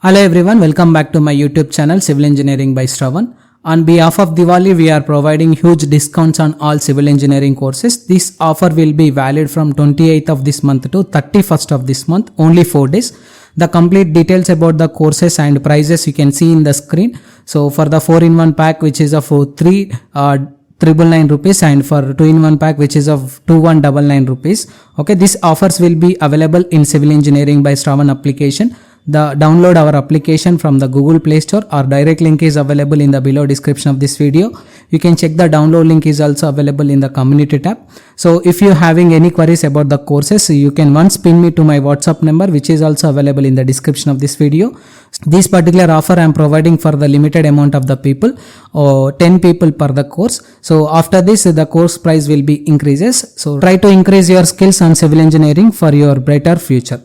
Hello everyone, welcome back to my YouTube channel Civil Engineering by Shravan. On behalf of Diwali, we are providing huge discounts on all civil engineering courses. This offer will be valid from 28th of this month to 31st of this month, only 4 days. The complete details about the courses and prices you can see in the screen. So for the 4-in-1 pack, which is of 3,999 rupees, and for 2-in-1 pack, which is of 2,199 rupees. Okay, these offers will be available in Civil Engineering by Shravan application. Download our application from the Google Play Store. Our direct link is available in the below description of this video. You can check the download link is also available in the community tab. So if you having any queries about the courses, you can once pin me to my WhatsApp number, which is also available in the description of this video. This particular offer I am providing for the limited amount of the people, or 10 people per the course. So after this, the course price will be increases. So try to increase your skills on civil engineering for your brighter future.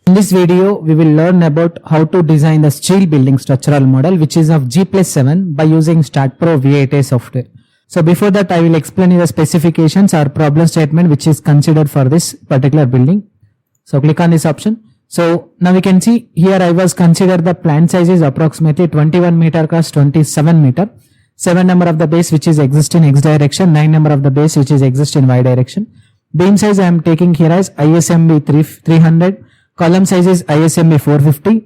In this video, we will learn about how to design the steel building structural model, which is of G+7 by using StatPro V8A software. So before that, I will explain you the specifications or problem statement which is considered for this particular building. So click on this option. So now we can see here I was considered the plan size is approximately 21 meter cross 27 meter. 7 number of the base which is exist in X direction, 9 number of the base which is exist in Y direction. Beam size I am taking here as ISMB 300. Column size is ISMB 450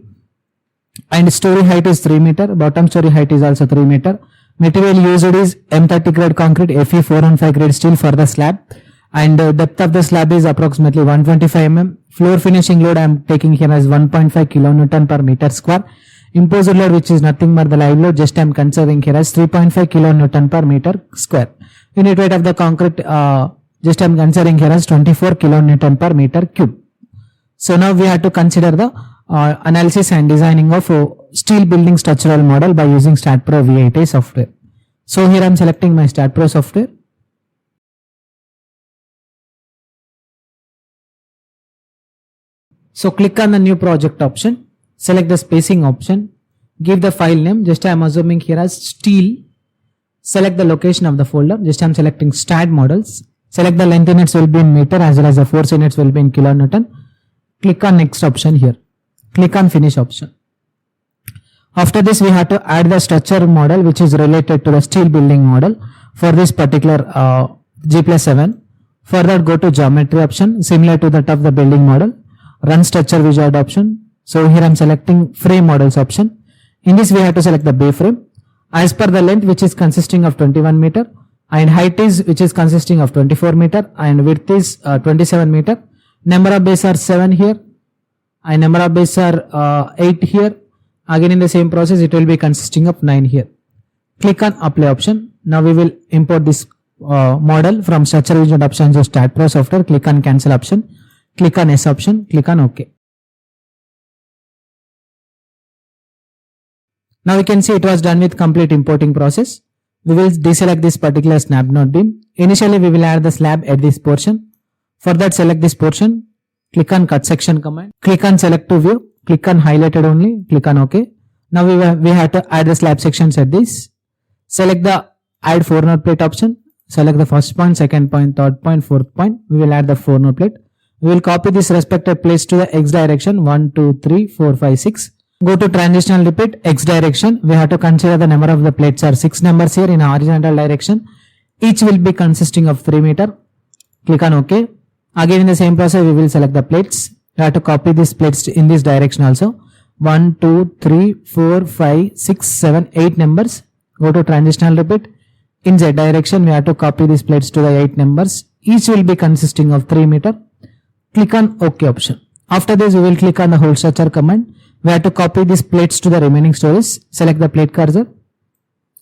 and story height is 3 meter. Bottom story height is also 3 meter. Material used is M30 grade concrete, Fe 415 grade steel for the slab, and depth of the slab is approximately 125 mm. Floor finishing load I am taking here as 1.5 kilonewton per meter square. Imposed load, which is nothing but the live load, just I am considering here as 3.5 kilonewton per meter square. Unit weight of the concrete just I am considering here as 24 kilonewton per meter cube. So now we have to consider the analysis and designing of steel building structural model by using StatPro V8A software. So here I am selecting my StatPro software. So click on the new project option, select the spacing option, give the file name, just I am assuming here as steel, select the location of the folder, just I am selecting stat models, select the length units will be in meter as well as the force units will be in kilonewton. Click on next option here. Click on finish option. After this, we have to add the structure model which is related to the steel building model for this particular G+7. Further, go to geometry option similar to that of the building model. Run structure wizard option. So here I am selecting frame models option. In this, we have to select the bay frame as per the length which is consisting of 21 meter and height is which is consisting of 24 meter and width is 27 meter. Number of bays are 7 here and number of bays are 8 here. Again in the same process it will be consisting of 9 here. Click on apply option. Now we will import this model from structure wizard option to StatPro software. Click on cancel option. Click on yes option. Click on OK. Now we can see it was done with complete importing process. We will deselect this particular snap node beam. Initially we will add the slab at this portion. For that, select this portion, click on cut section command, click on select to view, click on highlighted only, click on OK. Now we have to add the slab sections at this. Select the add 4 node plate option, select the first point, second point, third point, fourth point. We will add the 4 node plate. We will copy this respective place to the X direction 1, 2, 3, 4, 5, 6. Go to transitional repeat X direction. We have to consider the number of the plates are 6 numbers here in horizontal direction. Each will be consisting of 3 meter. Click on OK. Again in the same process we will select the plates. We have to copy these plates in this direction also. 1, 2, 3, 4, 5, 6, 7, 8 numbers. Go to transitional repeat. In Z direction we have to copy these plates to the 8 numbers. Each will be consisting of 3 meter. Click on OK option. After this we will click on the whole structure command. We have to copy these plates to the remaining stories. Select the plate cursor.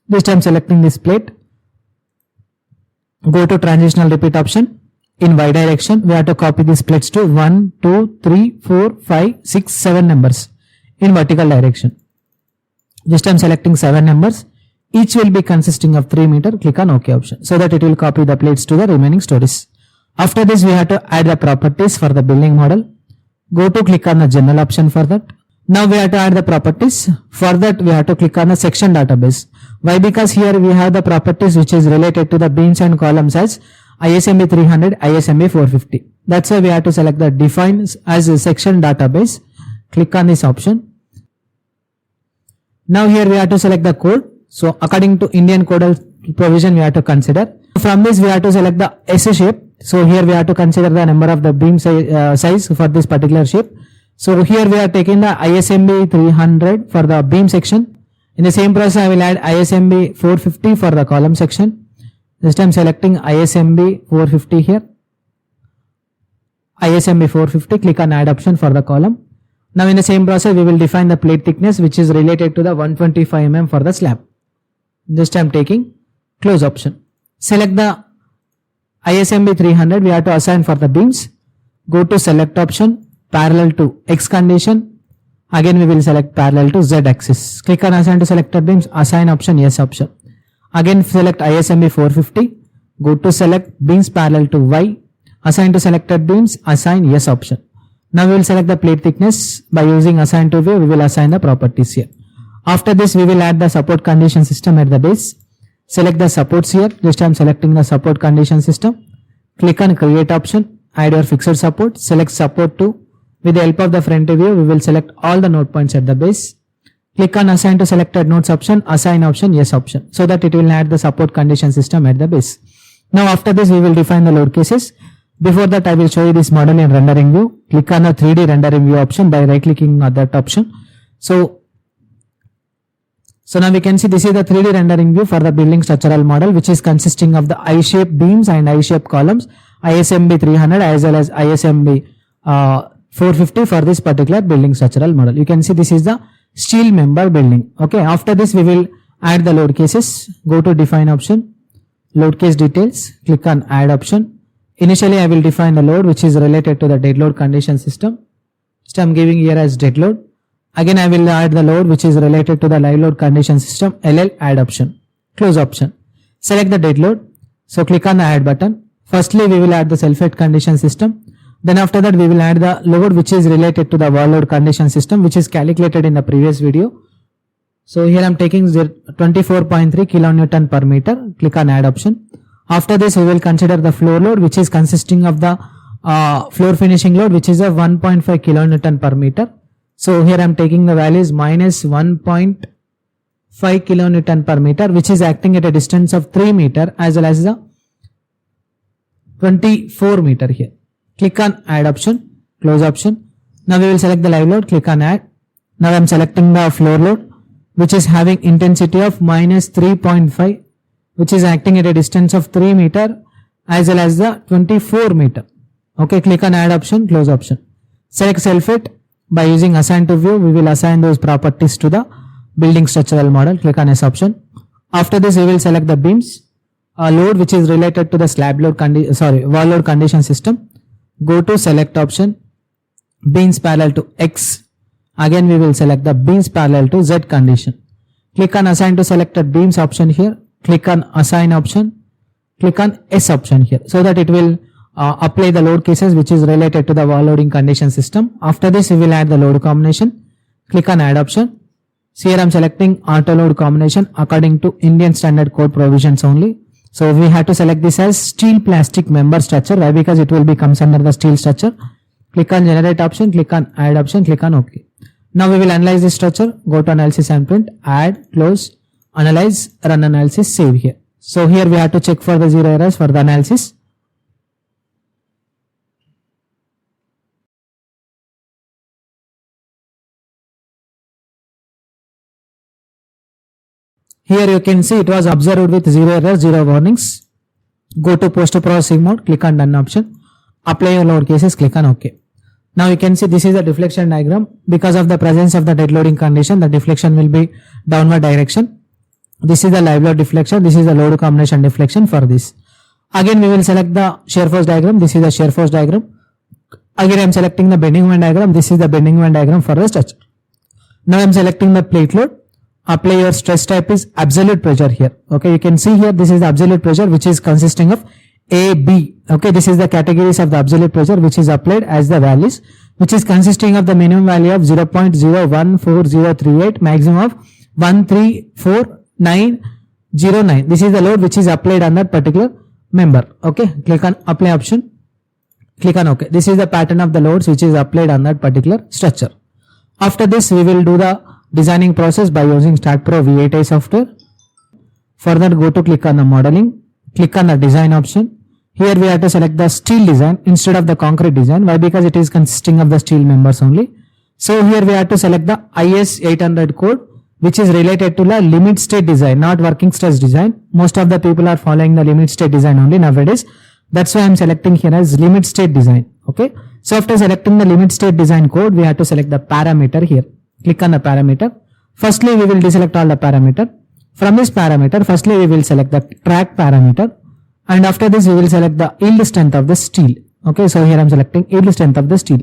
This time selecting this plate. Go to transitional repeat option. In Y direction, we have to copy these plates to 1, 2, 3, 4, 5, 6, 7 numbers in vertical direction. Just I am selecting 7 numbers. Each will be consisting of 3 meter. Click on OK option so that it will copy the plates to the remaining stories. After this, we have to add the properties for the building model. Go to click on the general option for that. Now we have to add the properties. For that, we have to click on the section database. Why? Because here we have the properties which is related to the beams and columns as ISMB 300, ISMB 450. That's why we have to select the define as a section database. Click on this option. Now here we have to select the code. So according to Indian codal provision, we have to consider. From this we have to select the S shape. So here we have to consider the number of the beam size for this particular shape. So here we are taking the ISMB 300 for the beam section. In the same process I will add ISMB 450 for the column section. This time selecting ISMB 450 here. ISMB 450, click on add option for the column. Now in the same process we will define the plate thickness which is related to the 125 mm for the slab. This time taking close option. Select the ISMB 300, we have to assign for the beams. Go to select option, parallel to X condition. Again we will select parallel to Z axis. Click on assign to selected beams, assign option, yes option. Again select ISMB 450. Go to select beams parallel to Y. Assign to selected beams, assign yes option. Now we will select the plate thickness by using assign to view. We will assign the properties here. After this we will add the support condition system at the base. Select the supports here. This time selecting the support condition system. Click on create option. Add your fixed support. Select support 2. With the help of the front view we will select all the node points at the base. Click on assign to selected nodes option. Assign option yes option. So that it will add the support condition system at the base. Now after this we will define the load cases. Before that I will show you this model in rendering view. Click on the 3D rendering view option by right clicking on that option. So now we can see this is the 3D rendering view for the building structural model which is consisting of the I-shaped beams and I-shaped columns, ISMB 300 as well as ISMB 450 for this particular building structural model. You can see this is the steel member building. Okay, after this we will add the load cases. Go to define option, load case details, click on add option. Initially I will define the load which is related to the dead load condition system. So I am giving here as dead load. Again I will add the load which is related to the live load condition system, LL add option, close option. Select the dead load. So click on the add button. Firstly we will add the self-head condition system. Then after that we will add the load which is related to the wall load condition system which is calculated in the previous video. So here I am taking 24.3 kilonewton per meter. Click on add option. After this we will consider the floor load which is consisting of the floor finishing load which is a 1.5 kilonewton per meter. So here I am taking the values minus 1.5 kilonewton per meter which is acting at a distance of 3 meter as well as the 24 meter here. Click on add option, close option. Now we will select the live load, click on add. Now I am selecting the floor load which is having intensity of minus 3.5 which is acting at a distance of 3 meter as well as the 24 meter. Okay, click on add option, close option. Select self-it. By using assign to view, we will assign those properties to the building structural model. Click on S option. After this, we will select the beams, load which is related to the slab load wall load condition system. Go to select option, beams parallel to X. Again, we will select the beams parallel to Z condition. Click on assign to selected beams option here. Click on assign option. Click on S option here so that it will apply the load cases which is related to the wall loading condition system. After this we will add the load combination. Click on add option. So here I am selecting auto load combination according to Indian standard code provisions only. So we have to select this as steel plastic member structure. Why? Because it will be comes under the steel structure. Click on generate option, click on add option, click on OK. Now we will analyze this structure. Go to analysis and print, add, close, analyze, run analysis, save here. So here we have to check for the 0 errors for the analysis. Here you can see it was observed with 0 errors, 0 warnings. Go to post-processing mode, click on done option. Apply your load cases, click on OK. Now you can see this is the deflection diagram. Because of the presence of the dead loading condition, the deflection will be downward direction. This is the live load deflection. This is the load combination deflection for this. Again we will select the shear force diagram. This is the shear force diagram. Again I am selecting the bending moment diagram. This is the bending moment diagram for the structure. Now I am selecting the plate load. Apply your stress type is absolute pressure here. Okay, you can see here this is the absolute pressure which is consisting of A, B. Okay, this is the categories of the absolute pressure which is applied as the values, which is consisting of the minimum value of 0.014038, maximum of 134,909. This is the load which is applied on that particular member. Okay, click on apply option, click on OK. This is the pattern of the loads which is applied on that particular structure. After this we will do the designing process by using StatPro V8i software. For that, go to click on the modeling, click on the design option. Here we have to select the steel design instead of the concrete design. Why? Because it is consisting of the steel members only. So here we have to select the IS 800 code, which is related to the limit state design, not working stress design. Most of the people are following the limit state design only nowadays. That's why I'm selecting here as limit state design. Okay. So after selecting the limit state design code, we have to select the parameter here. Click on the parameter. Firstly, we will deselect all the parameter. From this parameter, firstly, we will select the track parameter. And after this, we will select the yield strength of the steel. Okay. So here I'm selecting yield strength of the steel.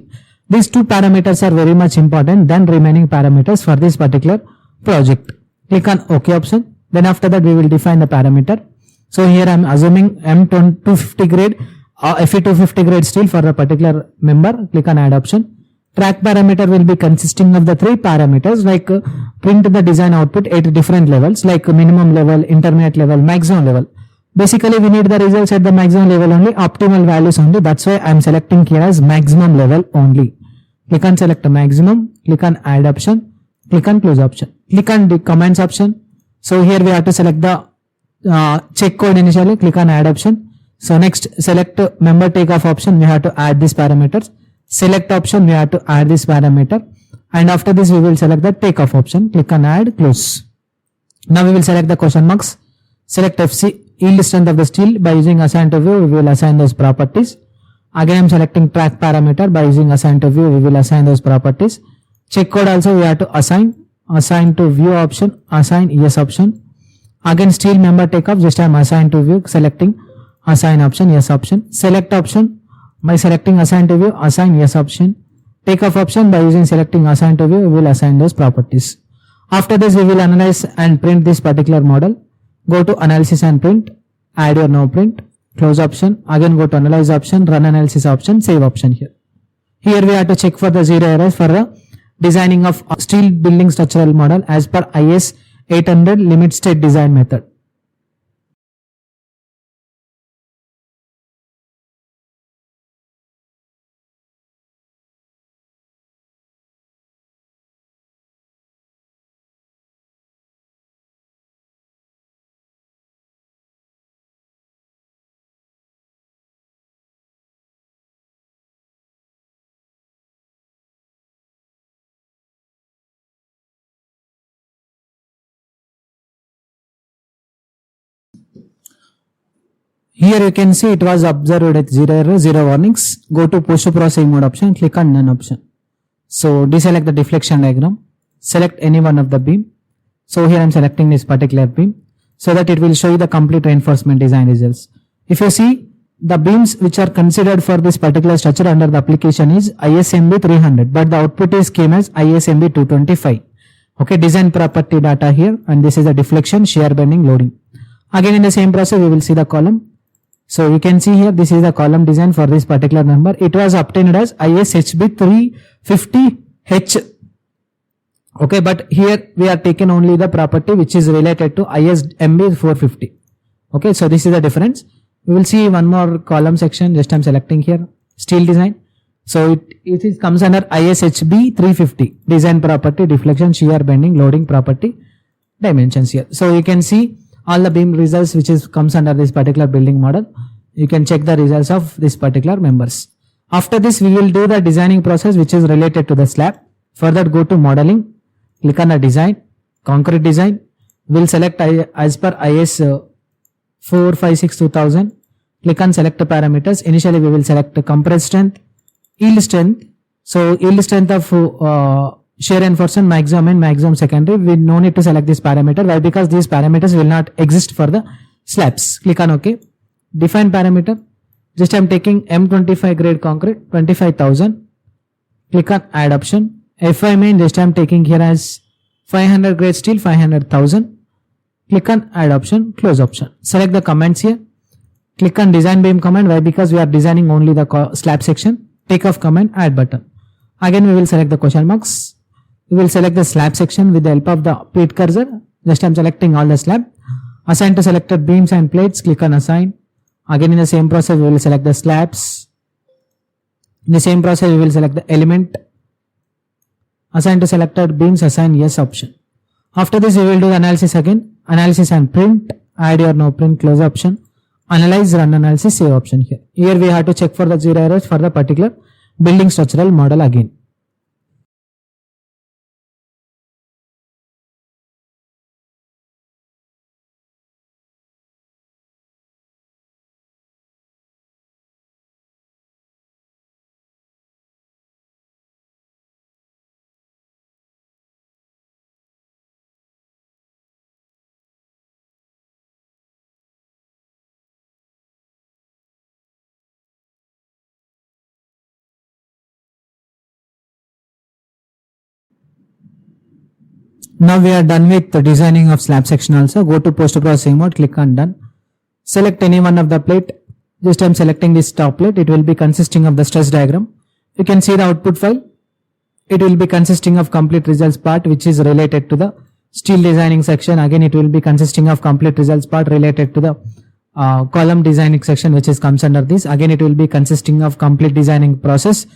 These two parameters are very much important than remaining parameters for this particular project. Click on OK option. Then after that, we will define the parameter. So here I am assuming M250 grade or Fe250 grade steel for a particular member. Click on add option. Track parameter will be consisting of the three parameters like print the design output at different levels like minimum level, intermediate level, maximum level. Basically, we need the results at the maximum level only, optimal values only. That's why I am selecting here as maximum level only. Click on select the maximum. Click on add option. Click on close option. Click on the comments option. So here we have to select the check code initially. Click on add option. So next select member takeoff option. We have to add these parameters. Select option. We have to add this parameter. And after this we will select the takeoff option. Click on add close. Now we will select the question marks. Select FC yield strength of the steel. By using assign to view we will assign those properties. Again I am selecting track parameter. By using assign to view we will assign those properties. Check code also we have to assign to view option, assign yes option. Again steel member takeoff, just I am assign to view, selecting assign option, yes option. Select option, by selecting assign to view, assign yes option. Takeoff option, by using selecting assign to view, we will assign those properties. After this we will analyze and print this particular model. Go to analysis and print, add your now print, close option. Again go to analyze option, run analysis option, save option here. Here we have to check for the zero errors for the designing of steel building structural model as per IS 800 limit state design method. Here you can see it was observed at zero error, zero warnings. Go to post processing mode option, click on none option. So deselect the deflection diagram, select any one of the beam. So here I am selecting this particular beam so that it will show you the complete reinforcement design results. If you see the beams which are considered for this particular structure under the application is ISMB 300, but the output is came as ISMB 225. Okay, design property data here, and this is the deflection, shear bending, loading. Again in the same process we will see the column. So you can see here this is the column design for this particular member. It was obtained as ISHB 350H. Okay, but here we are taken only the property which is related to ISMB 450. Okay, so this is the difference. We will see one more column section. Just I am selecting here steel design. So it comes under ISHB 350 design property, deflection, shear bending, loading property, dimensions here. So you can see all the beam results which is comes under this particular building model. You can check the results of this particular members. After this we will do the designing process which is related to the slab. Further go to modeling, click on the design, concrete design. We will select as per IS 456-2000. Click on select parameters. Initially we will select the compressed strength, yield strength. So yield strength of shear reinforcement maximum and maximum secondary. We no need to select this parameter. Why? Because these parameters will not exist for the slabs. Click on OK. Define parameter. Just I am taking M25 grade concrete 25,000. Click on add option. FI main just I am taking here as 500 grade steel 500,000. Click on add option, close option. Select the comments here. Click on design beam command. Why? Because we are designing only the slab section. Take off command, add button. Again we will select the question marks. We will select the slab section with the help of the plate cursor. Just I am selecting all the slab. Assign to selected beams and plates. Click on assign. Again in the same process we will select the slabs. In the same process we will select the element. Assign to selected beams, assign yes option. After this, we will do the analysis again. Analysis and print, add or no print, close option. Analyze, run analysis, save option here. Here we have to check for the 0 errors for the particular building structural model again. Now we are done with the designing of slab section also. Go to post processing mode, click on done. Select any one of the plate. Just I am selecting this top plate. It will be consisting of the stress diagram. You can see the output file. It will be consisting of complete results part which is related to the steel designing section. Again it will be consisting of complete results part related to the column designing section which is comes under this. Again it will be consisting of complete designing process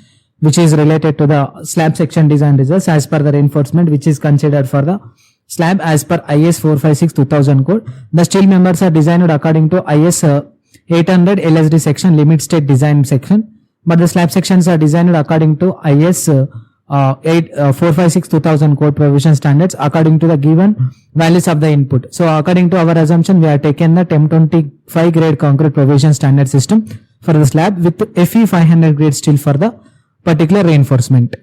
which is related to the slab section design results as per the reinforcement which is considered for the slab as per IS 456-2000 code. The steel members are designed according to IS 800 LSD section limit state design section, but the slab sections are designed according to IS 456-2000 code provision standards according to the given values of the input. So according to our assumption, we have taken the TEM25 grade concrete provision standard system for the slab with FE 500 grade steel for the particular reinforcement.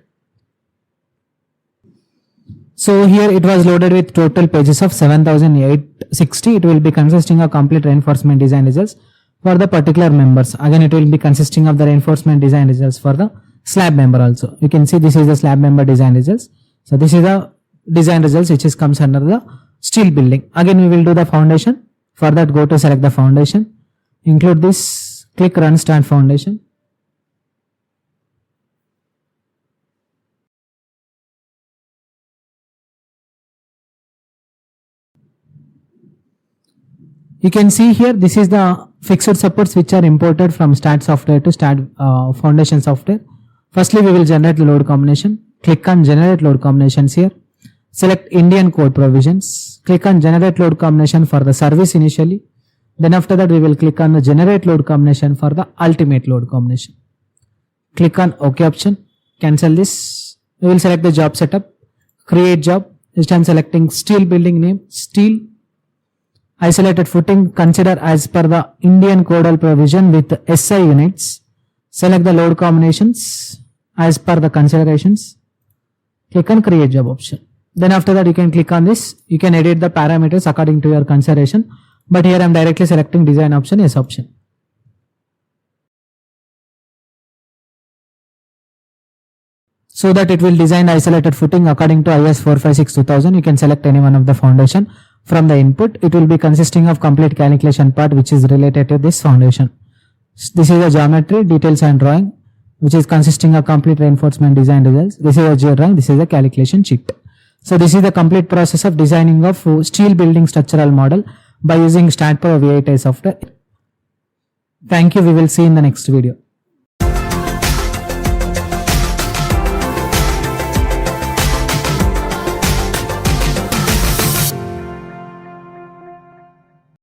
So here it was loaded with total pages of 7860. It will be consisting of complete reinforcement design results for the particular members. Again it will be consisting of the reinforcement design results for the slab member also. You can see this is the slab member design results. So this is the design results which is comes under the steel building. Again we will do the foundation. For that go to select the foundation. Include this, click run start foundation. You can see here this is the fixed supports which are imported from STAAD software to STAAD foundation software. Firstly we will generate the load combination. Click on generate load combinations here. Select Indian code provisions. Click on generate load combination for the service initially. Then after that we will click on the generate load combination for the ultimate load combination. Click on OK option. Cancel this. We will select the job setup. Create job. This time selecting steel building name. Steel. Isolated footing consider as per the Indian codal provision with SI units. Select the load combinations as per the considerations. Click on create job option. Then after that you can click on this. You can edit the parameters according to your consideration. But here I am directly selecting design option, yes option. So that it will design the isolated footing according to IS 456-2000. You can select any one of the foundation. From the input, it will be consisting of complete calculation part which is related to this foundation. This is a geometry, details and drawing which is consisting of complete reinforcement design results. This is a geodrawing, this is a calculation sheet. So this is the complete process of designing of steel building structural model by using STAAD Pro V8i software. Thank you. We will see in the next video.